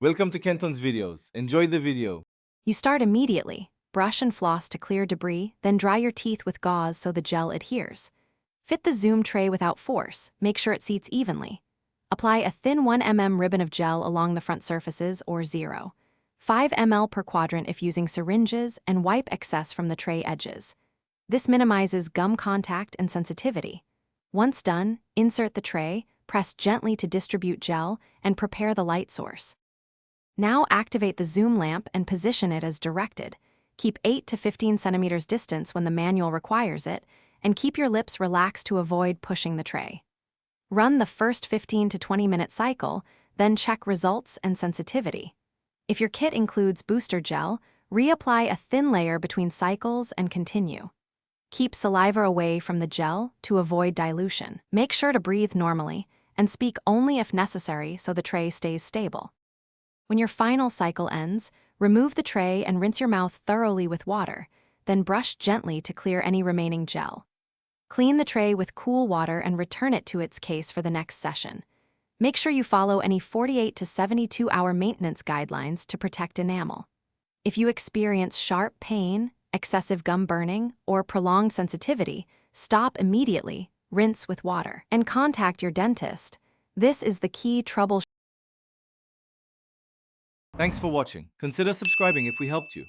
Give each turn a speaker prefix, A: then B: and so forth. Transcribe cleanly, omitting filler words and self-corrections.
A: Welcome to Kenton's videos. Enjoy the video.
B: You start immediately. Brush and floss to clear debris, then dry your teeth with gauze so the gel adheres. Fit the Zoom tray without force. Make sure it seats evenly. Apply a thin 1 mm ribbon of gel along the front surfaces or 0.5 ml per quadrant if using syringes, and wipe excess from the tray edges. This minimizes gum contact and sensitivity. Once done, insert the tray, press gently to distribute gel, and prepare the light source. Now activate the zoom lamp and position it as directed. Keep 8 to 15 centimeters distance when the manual requires it, and keep your lips relaxed to avoid pushing the tray. Run the first 15 to 20-minute cycle, then check results and sensitivity. If your kit includes booster gel, reapply a thin layer between cycles and continue. Keep saliva away from the gel to avoid dilution. Make sure to breathe normally and speak only if necessary so the tray stays stable. When your final cycle ends, remove the tray and rinse your mouth thoroughly with water, then brush gently to clear any remaining gel. Clean the tray with cool water and return it to its case for the next session. Make sure you follow any 48 to 72-hour maintenance guidelines to protect enamel. If you experience sharp pain, excessive gum burning, or prolonged sensitivity, stop immediately, rinse with water, and contact your dentist. This is the key troubleshooting.
A: Thanks for watching. Consider subscribing if we helped you.